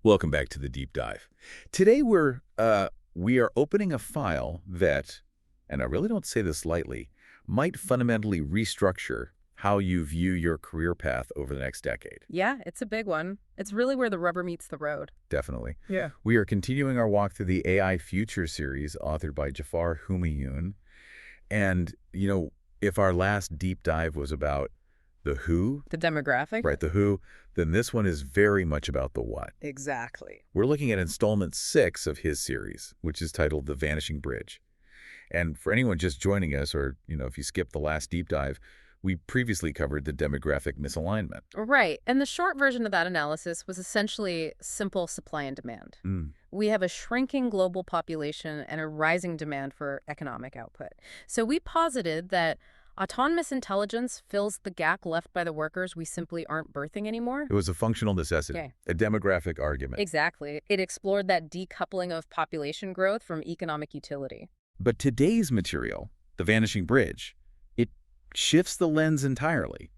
Welcome back to the deep dive. Today we are opening a file that, and I really don't say this lightly, might fundamentally restructure how you view your career path over the next decade. Yeah, it's a big one. It's really where the rubber meets the road. Definitely. Yeah. We are continuing our walk through the AI Future series authored by Jaffar Humayoon. And, if our last deep dive was about the who, The demographic? right, the who, then this one is very much about the what. Exactly. We're looking at installment 6 of his series, which is titled The Vanishing Bridge. And for anyone just joining us, or, if you skipped the last deep dive, we previously covered the demographic misalignment. Right. And the short version of that analysis was essentially simple supply and demand. We have a shrinking global population and a rising demand for economic output. So we posited that autonomous intelligence fills the gap left by the workers we simply aren't birthing anymore. It was a functional necessity, Okay. a demographic argument. Exactly. It explored that decoupling of population growth from economic utility. But today's material, The Vanishing Bridge, it shifts the lens entirely.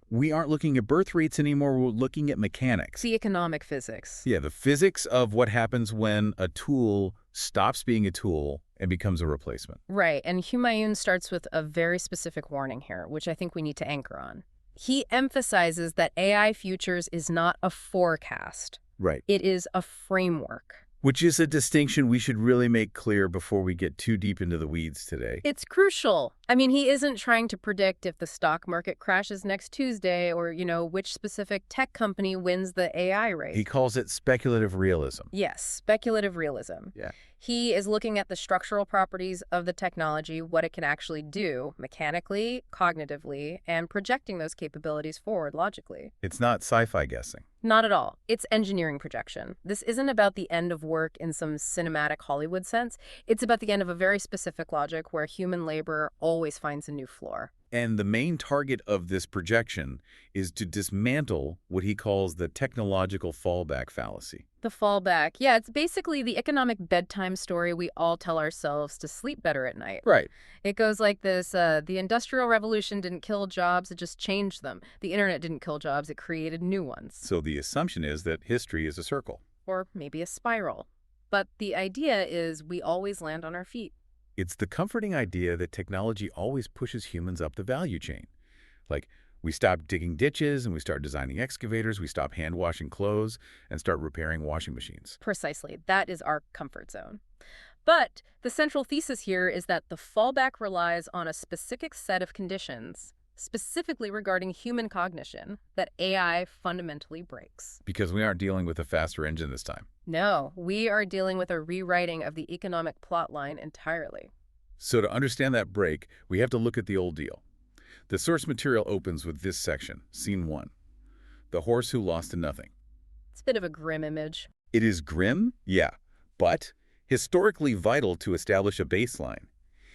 We aren't looking at birth rates anymore, we're looking at mechanics. The economic physics. Yeah, the physics of what happens when a tool stops being a tool and becomes a replacement. Right, and Humayoon starts with a very specific warning here, which I think we need to anchor on. He emphasizes that AI futures is not a forecast. Right. It is a framework. Which is a distinction we should really make clear before we get too deep into the weeds today. It's crucial. I mean, he isn't trying to predict if the stock market crashes next Tuesday or, which specific tech company wins the AI race. He calls it speculative realism. Yes, speculative realism. Yeah. He is looking at the structural properties of the technology, what it can actually do mechanically, cognitively, and projecting those capabilities forward logically. It's not sci-fi guessing. Not at all. It's engineering projection. This isn't about the end of work in some cinematic Hollywood sense. It's about the end of a very specific logic where human labor always finds a new floor. And the main target of this projection is to dismantle what he calls the technological fallback fallacy. The fallback. Yeah, it's basically the economic bedtime story we all tell ourselves to sleep better at night. Right. It goes like this. The Industrial Revolution didn't kill jobs, it just changed them. The internet didn't kill jobs, it created new ones. So the assumption is that history is a circle. Or maybe a spiral. But the idea is we always land on our feet. It's the comforting idea that technology always pushes humans up the value chain. Like, we stop digging ditches and we start designing excavators, we stop hand-washing clothes and start repairing washing machines. Precisely. That is our comfort zone. But the central thesis here is that the fallback relies on a specific set of conditions, specifically regarding human cognition, that AI fundamentally breaks. Because we aren't dealing with a faster engine this time. No, we are dealing with a rewriting of the economic plotline entirely. So to understand that break, we have to look at the old deal. The source material opens with this section, Scene 1. The horse who lost to nothing. It's a bit of a grim image. It is grim, yeah, but historically vital to establish a baseline.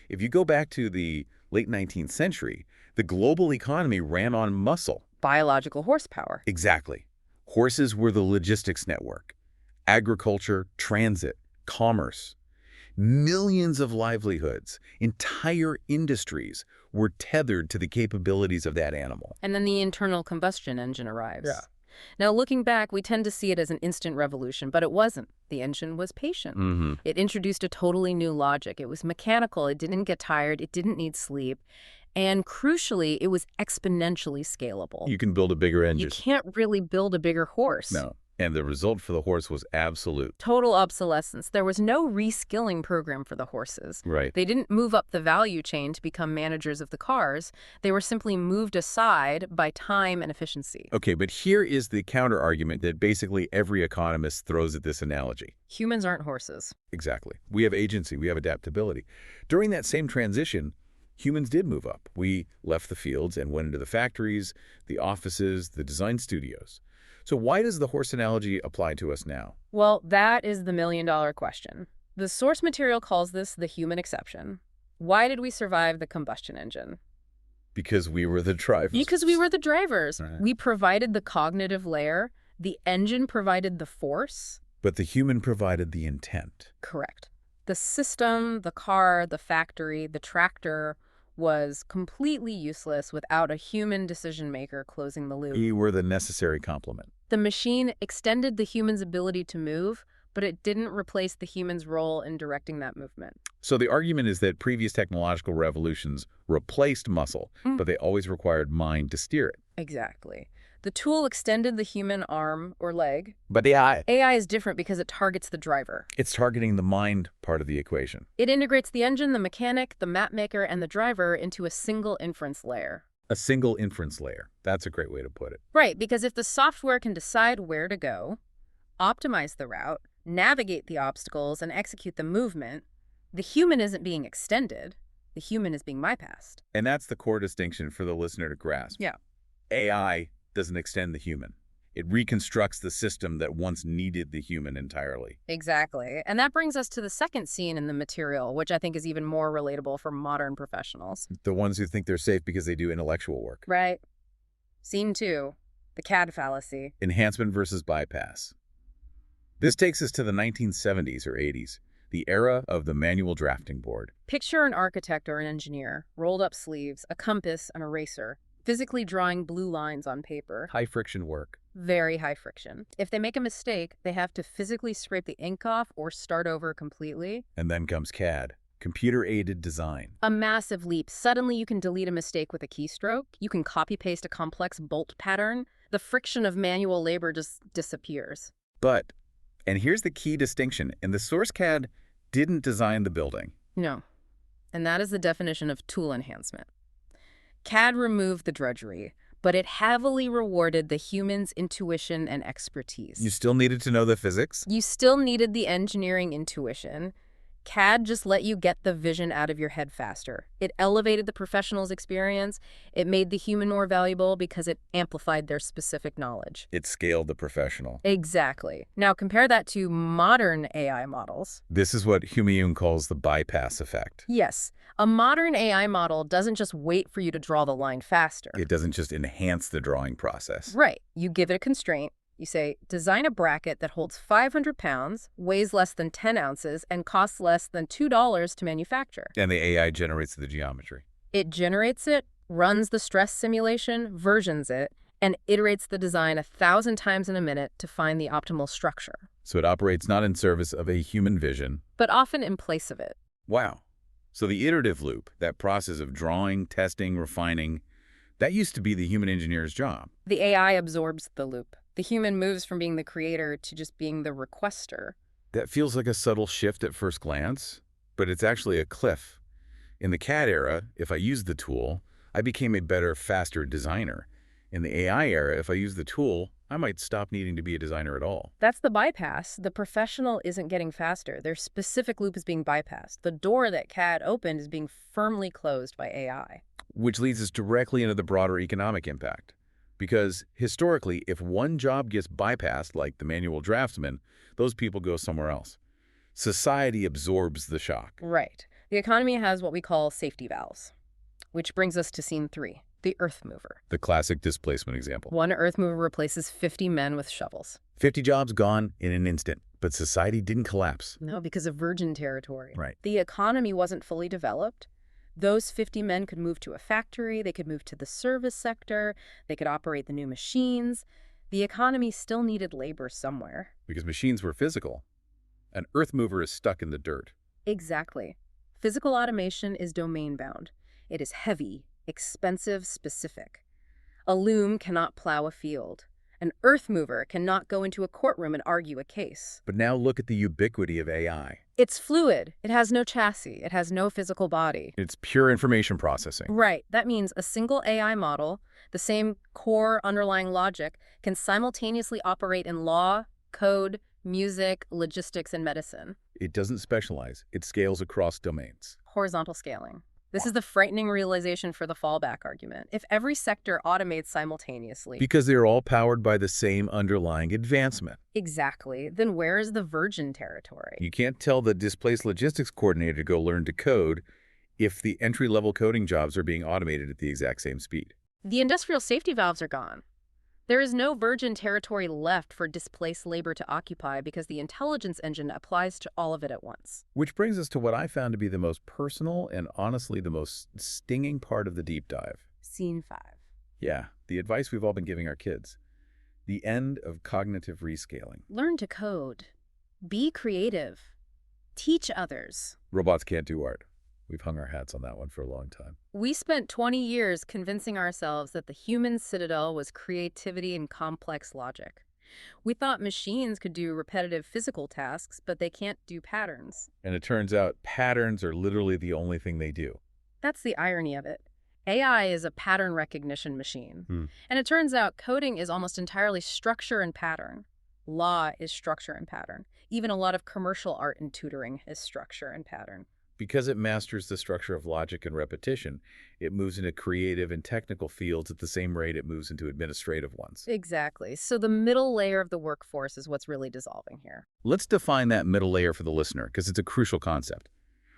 If you go back to the late 19th century, the global economy ran on muscle. Biological horsepower. Exactly. Horses were the logistics network. Agriculture, transit, commerce. Millions of livelihoods, entire industries were tethered to the capabilities of that animal. And then the internal combustion engine arrives. Yeah. Now, looking back, we tend to see it as an instant revolution, but it wasn't. The engine was patient. It introduced a totally new logic. It was mechanical. It didn't get tired. It didn't need sleep. And crucially, it was exponentially scalable. You can build a bigger engine. You can't really build a bigger horse. No. And the result for the horse was absolute. Total obsolescence. There was no reskilling program for the horses. Right. They didn't move up the value chain to become managers of the cars. They were simply moved aside by time and efficiency. Okay, but here is the counter-argument that basically every economist throws at this analogy. Humans aren't horses. Exactly. We have agency. We have adaptability. During that same transition, humans did move up. We left the fields and went into the factories, the offices, the design studios. So why does the horse analogy apply to us now? Well, that is the million-dollar question. The source material calls this the human exception. Why did we survive the combustion engine? Because we were the drivers. Because we were the drivers. Right. We provided the cognitive layer. The engine provided the force. But the human provided the intent. Correct. The system, the car, the factory, the tractor was completely useless without a human decision maker closing the loop. We were the necessary complement. The machine extended the human's ability to move, but it didn't replace the human's role in directing that movement. So the argument is that previous technological revolutions replaced muscle, but they always required mind to steer it. Exactly. The tool extended the human arm or leg. But AI is different because it targets the driver. it's targeting the mind part of the equation. It integrates the engine, the mechanic, the map maker, and the driver into a single inference layer. A single inference layer. That's a great way to put it. Right, because if the software can decide where to go, optimize the route, navigate the obstacles, and execute the movement, the human isn't being extended. The human is being bypassed. And that's the core distinction for the listener to grasp. Yeah. AI doesn't extend the human. It reconstructs the system that once needed the human entirely. Exactly. And that brings us to the second scene in the material, which I think is even more relatable for modern professionals. The ones who think they're safe because they do intellectual work. Right. Scene 2, the CAD fallacy. Enhancement versus bypass. This takes us to the 1970s or 80s, the era of the manual drafting board. Picture an architect or an engineer, rolled up sleeves, a compass, an eraser, physically drawing blue lines on paper. High friction work. Very high friction. If they make a mistake, they have to physically scrape the ink off or start over completely. And then comes CAD, computer-aided design. A massive leap. Suddenly you can delete a mistake with a keystroke. You can copy-paste a complex bolt pattern. The friction of manual labor just disappears. But, and here's the key distinction, and the source CAD didn't design the building. No. And that is the definition of tool enhancement. CAD removed the drudgery, but it heavily rewarded the human's intuition and expertise. You still needed to know the physics? You still needed the engineering intuition. CAD just let you get the vision out of your head faster. It elevated the professional's experience. It made the human more valuable because it amplified their specific knowledge. It scaled the professional. Exactly. Now compare that to modern AI models. This is what Humayoon calls the bypass effect. Yes, a modern AI model doesn't just wait for you to draw the line faster. It doesn't just enhance the drawing process. Right. You give it a constraint. You say, design a bracket that holds 500 pounds, weighs less than 10 ounces, and costs less than $2 to manufacture. And the AI generates the geometry. It generates it, runs the stress simulation, versions it, and iterates the design 1,000 times in a minute to find the optimal structure. So it operates not in service of a human vision, but often in place of it. Wow. So the iterative loop, that process of drawing, testing, refining, that used to be the human engineer's job. The AI absorbs the loop. The human moves from being the creator to just being the requester. That feels like a subtle shift at first glance, but it's actually a cliff. In the CAD era, if I used the tool, I became a better, faster designer. In the AI era, if I used the tool, I might stop needing to be a designer at all. That's the bypass. The professional isn't getting faster. Their specific loop is being bypassed. The door that CAD opened is being firmly closed by AI. Which leads us directly into the broader economic impact. Because historically, if one job gets bypassed, like the manual draftsman, those people go somewhere else. Society absorbs the shock. Right. The economy has what we call safety valves, which brings us to scene 3, the earth mover. The classic displacement example. One earth mover replaces 50 men with shovels. 50 jobs gone in an instant, but society didn't collapse. No, because of virgin territory. Right. The economy wasn't fully developed. Those 50 men could move to a factory, they could move to the service sector, they could operate the new machines. The economy still needed labor somewhere. Because machines were physical. An earth mover is stuck in the dirt. Exactly. Physical automation is domain-bound. It is heavy, expensive, specific. A loom cannot plow a field. An earth mover cannot go into a courtroom and argue a case. But now look at the ubiquity of AI. It's fluid. It has no chassis. It has no physical body. It's pure information processing. Right. That means a single AI model, the same core underlying logic, can simultaneously operate in law, code, music, logistics, and medicine. It doesn't specialize. It scales across domains. Horizontal scaling. This is the frightening realization for the fallback argument. If every sector automates simultaneously... Because they're all powered by the same underlying advancement. Exactly. Then where is the virgin territory? You can't tell the displaced logistics coordinator to go learn to code if the entry-level coding jobs are being automated at the exact same speed. The industrial safety valves are gone. There is no virgin territory left for displaced labor to occupy because the intelligence engine applies to all of it at once. Which brings us to what I found to be the most personal and honestly the most stinging part of the deep dive. Scene 5. Yeah, the advice we've all been giving our kids. The end of cognitive rescaling. Learn to code. Be creative. Teach others. Robots can't do art. We've hung our hats on that one for a long time. We spent 20 years convincing ourselves that the human citadel was creativity and complex logic. We thought machines could do repetitive physical tasks, but they can't do patterns. And it turns out patterns are literally the only thing they do. That's the irony of it. AI is a pattern recognition machine. And it turns out coding is almost entirely structure and pattern. Law is structure and pattern. Even a lot of commercial art and tutoring is structure and pattern. Because it masters the structure of logic and repetition, it moves into creative and technical fields at the same rate it moves into administrative ones. Exactly. So the middle layer of the workforce is what's really dissolving here. Let's define that middle layer for the listener, because it's a crucial concept.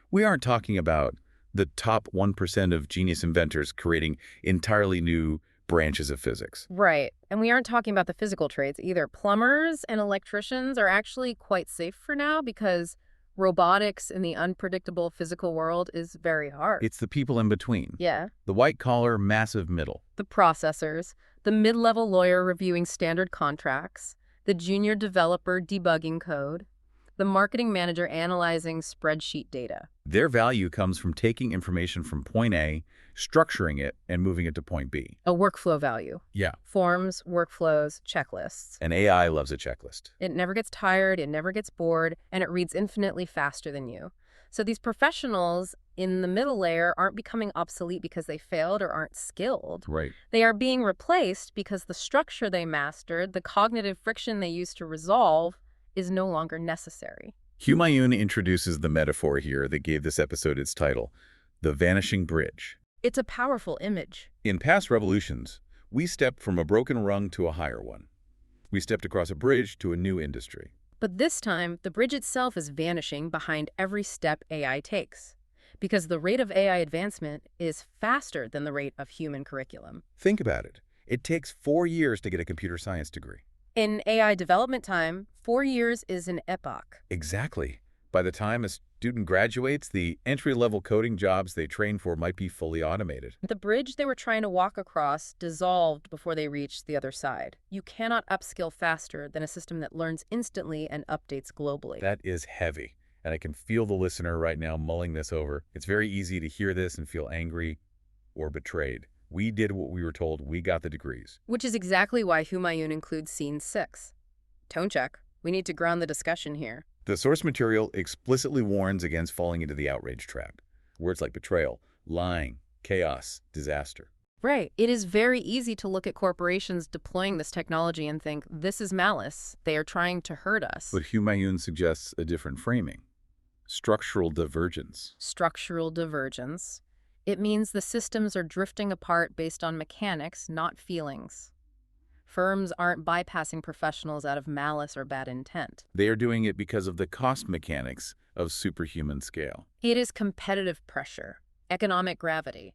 We aren't talking about the top 1% of genius inventors creating entirely new branches of physics. Right. And we aren't talking about the physical trades either. Plumbers and electricians are actually quite safe for now because robotics in the unpredictable physical world is very hard. It's the people in between. Yeah. The white-collar, massive middle. The processors, the mid-level lawyer reviewing standard contracts, the junior developer debugging code, the marketing manager analyzing spreadsheet data. Their value comes from taking information from point A, structuring it, and moving it to point B. A workflow value. Yeah. Forms, workflows, checklists. And AI loves a checklist. It never gets tired, it never gets bored, and it reads infinitely faster than you. So these professionals in the middle layer aren't becoming obsolete because they failed or aren't skilled. Right. They are being replaced because the structure they mastered, the cognitive friction they used to resolve, is no longer necessary. Humayoon introduces the metaphor here that gave this episode its title, the vanishing bridge. It's a powerful image. In past revolutions, we stepped from a broken rung to a higher one. We stepped across a bridge to a new industry. But this time, the bridge itself is vanishing behind every step AI takes, because the rate of AI advancement is faster than the rate of human curriculum. Think about it. It takes 4 years to get a computer science degree. In AI development time, 4 years is an epoch. Exactly. By the time a student graduates, the entry-level coding jobs they train for might be fully automated. The bridge they were trying to walk across dissolved before they reached the other side. You cannot upskill faster than a system that learns instantly and updates globally. That is heavy, and I can feel the listener right now mulling this over. It's very easy to hear this and feel angry or betrayed. We did what we were told. We got the degrees. Which is exactly why Humayoon includes Scene 6. Tone check. We need to ground the discussion here. The source material explicitly warns against falling into the outrage trap. Words like betrayal, lying, chaos, disaster. Right. It is very easy to look at corporations deploying this technology and think, this is malice. They are trying to hurt us. But Humayoon suggests a different framing. Structural divergence. Structural divergence. It means the systems are drifting apart based on mechanics, not feelings. Firms aren't bypassing professionals out of malice or bad intent. They are doing it because of the cost mechanics of superhuman scale. It is competitive pressure, economic gravity.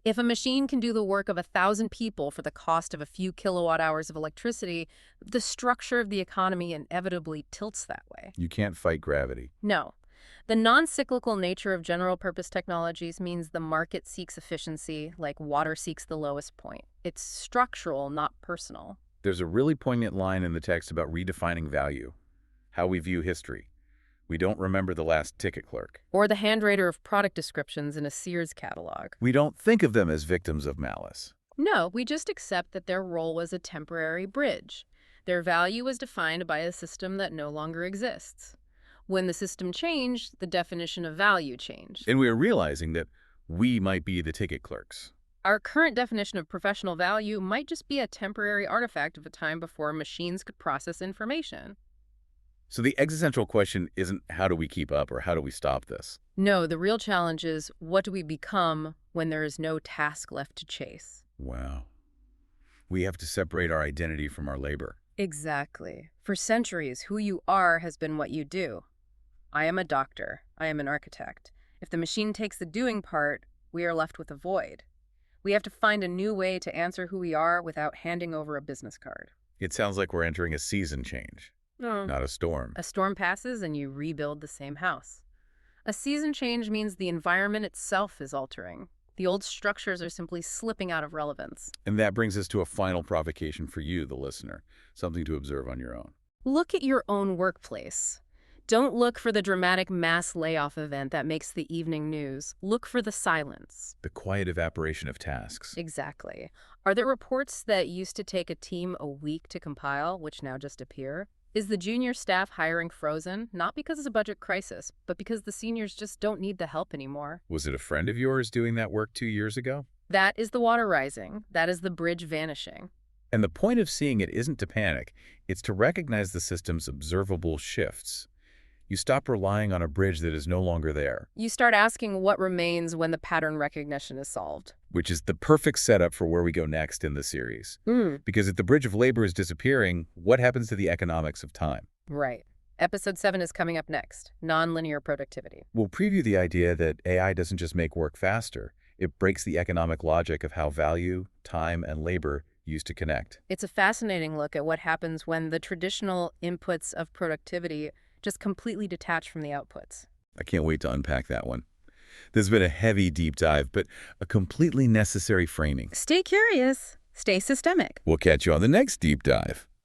If a machine can do the work of 1,000 people for the cost of a few kilowatt hours of electricity, the structure of the economy inevitably tilts that way. You can't fight gravity. No. The non-cyclical nature of general-purpose technologies means the market seeks efficiency like water seeks the lowest point. It's structural, not personal. There's a really poignant line in the text about redefining value, how we view history. We don't remember the last ticket clerk. Or the handwriter of product descriptions in a Sears catalog. We don't think of them as victims of malice. No, we just accept that their role was a temporary bridge. Their value was defined by a system that no longer exists. When the system changed, the definition of value changed. And we are realizing that we might be the ticket clerks. Our current definition of professional value might just be a temporary artifact of a time before machines could process information. So the existential question isn't how do we keep up or how do we stop this? No, the real challenge is what do we become when there is no task left to chase? Wow. We have to separate our identity from our labor. Exactly. For centuries, who you are has been what you do. I am a doctor. I am an architect. If the machine takes the doing part, we are left with a void. We have to find a new way to answer who we are without handing over a business card. It sounds like we're entering a season change, not a storm. A storm passes and you rebuild the same house. A season change means the environment itself is altering. The old structures are simply slipping out of relevance. And that brings us to a final provocation for you, the listener, something to observe on your own. Look at your own workplace. Don't look for the dramatic mass layoff event that makes the evening news. Look for the silence. The quiet evaporation of tasks. Exactly. Are there reports that used to take a team a week to compile, which now just appear? Is the junior staff hiring frozen, not because it's a budget crisis, but because the seniors just don't need the help anymore? Was it a friend of yours doing that work 2 years ago? That is the water rising. That is the bridge vanishing. And the point of seeing it isn't to panic. It's to recognize the system's observable shifts. You stop relying on a bridge that is no longer there. You start asking what remains when the pattern recognition is solved. Which is the perfect setup for where we go next in the series. Because if the bridge of labor is disappearing, what happens to the economics of time? Right. Episode 7 is coming up next, nonlinear productivity. We'll preview the idea that AI doesn't just make work faster. It breaks the economic logic of how value, time, and labor used to connect. It's a fascinating look at what happens when the traditional inputs of productivity just completely detach from the outputs. I can't wait to unpack that one. This has been a heavy deep dive, but a completely necessary framing. Stay curious. Stay systemic. We'll catch you on the next deep dive.